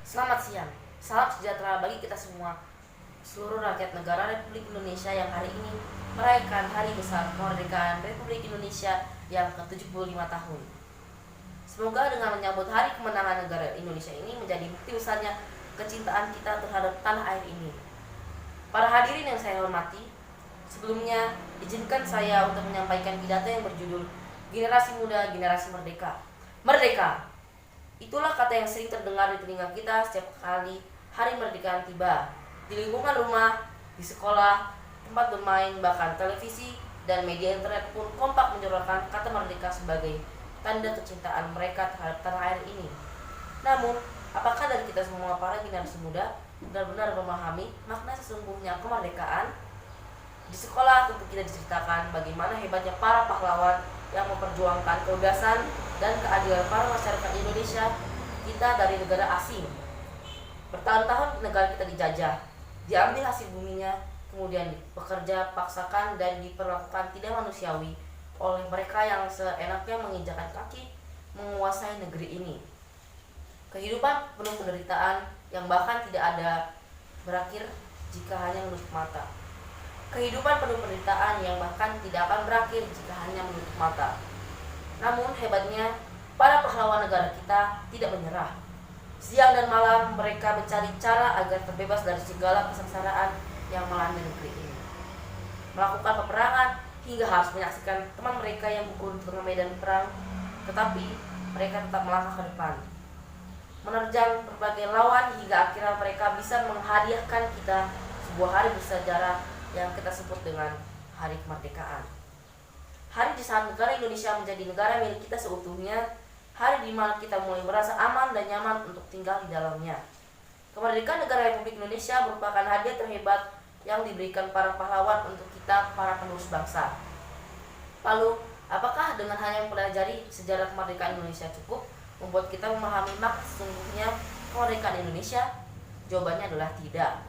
Selamat siang, salam sejahtera bagi kita semua, seluruh rakyat negara Republik Indonesia yang hari ini merayakan hari besar kemerdekaan Republik Indonesia yang ke-75 tahun. Semoga dengan menyambut hari kemenangan negara Indonesia ini menjadi bukti besarnya kecintaan kita terhadap tanah air ini. Para hadirin yang saya hormati, sebelumnya izinkan saya untuk menyampaikan pidato yang berjudul Generasi Muda, Generasi Merdeka. Merdeka! Itulah kata yang sering terdengar di telinga kita setiap kali hari kemerdekaan tiba. Di lingkungan rumah, di sekolah, tempat bermain, bahkan televisi dan media internet pun kompak menyorotkan kata merdeka sebagai tanda kecintaan mereka terhadap tanah air ini. Namun, apakah dari kita semua para generasi muda benar-benar memahami makna sesungguhnya kemerdekaan? Di sekolah tentu kita diceritakan bagaimana hebatnya para pahlawan yang memperjuangkan kebebasan dan keadilan para masyarakat Indonesia kita dari negara asing. Bertahun-tahun negara kita dijajah, diambil hasil buminya, kemudian bekerja paksakan dan diperlakukan tidak manusiawi oleh mereka yang seenaknya menginjakan kaki menguasai negeri ini. Kehidupan penuh penderitaan yang bahkan tidak ada berakhir jika hanya menutup mata. Kehidupan penuh penderitaan yang bahkan tidak akan berakhir jika hanya menutup mata. Namun hebatnya, para pahlawan negara kita tidak menyerah. Siang dan malam mereka mencari cara agar terbebas dari segala kesengsaraan yang melanda negeri ini. Melakukan peperangan hingga harus menyaksikan teman mereka yang gugur di tengah medan perang, tetapi mereka tetap melangkah ke depan. Menerjang berbagai lawan hingga akhirnya mereka bisa menghadiahkan kita sebuah hari bersejarah yang kita sebut dengan Hari Kemerdekaan. Hari di saat negara Indonesia menjadi negara milik kita seutuhnya, hari di mana kita mulai merasa aman dan nyaman untuk tinggal di dalamnya. Kemerdekaan negara Republik Indonesia merupakan hadiah terhebat yang diberikan para pahlawan untuk kita, para penerus bangsa. Lalu, apakah dengan hanya mempelajari sejarah kemerdekaan Indonesia cukup membuat kita memahami makna sesungguhnya kemerdekaan Indonesia? Jawabannya adalah tidak.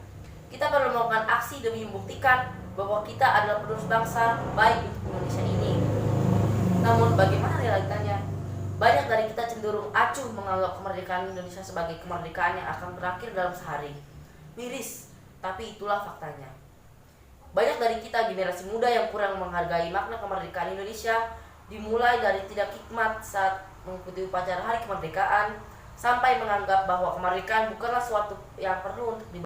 Kita perlu melakukan aksi demi membuktikan bahwa kita adalah penerus bangsa baik untuk Indonesia ini. Namun bagaimana realitanya? Banyak dari kita cenderung acuh menganggap kemerdekaan Indonesia sebagai kemerdekaan yang akan berakhir dalam sehari. Miris, tapi itulah faktanya. Banyak dari kita generasi muda yang kurang menghargai makna kemerdekaan Indonesia, dimulai dari tidak hikmat saat mengikuti upacara hari kemerdekaan, sampai menganggap bahwa kemerdekaan bukanlah suatu yang perlu untuk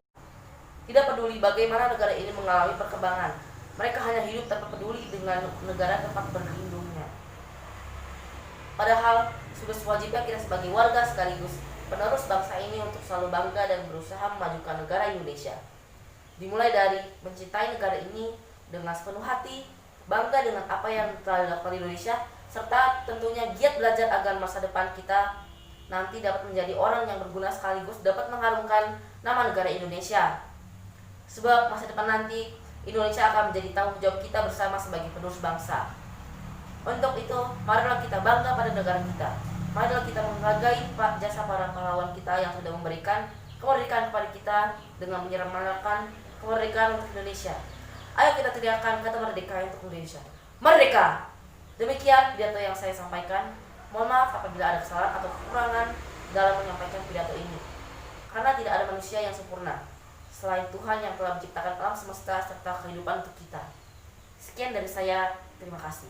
tidak peduli bagaimana negara ini mengalami perkembangan, mereka hanya hidup tanpa peduli dengan negara tempat berlindungnya. Padahal sudah sewajibnya kita sebagai warga sekaligus penerus bangsa ini untuk selalu bangga dan berusaha memajukan negara Indonesia. Dimulai dari mencintai negara ini dengan sepenuh hati, bangga dengan apa yang telah dilakukan Indonesia, serta tentunya giat belajar agar masa depan kita nanti dapat menjadi orang yang berguna sekaligus dapat mengharumkan nama negara Indonesia. Sebab masa depan nanti Indonesia akan menjadi tanggung jawab kita bersama sebagai penerus bangsa. Untuk itu, marilah kita bangga pada negara kita. Marilah kita menghargai jasa para pahlawan kita yang sudah memberikan kemerdekaan kepada kita dengan menyelamatkan kemerdekaan untuk Indonesia. Ayo kita teriakkan kata merdeka untuk Indonesia. Merdeka! Demikian pidato yang saya sampaikan. Mohon maaf apabila ada kesalahan atau kekurangan dalam menyampaikan pidato ini. Karena tidak ada manusia yang sempurna selain Tuhan yang telah menciptakan alam semesta serta kehidupan untuk kita. Sekian dari saya, terima kasih.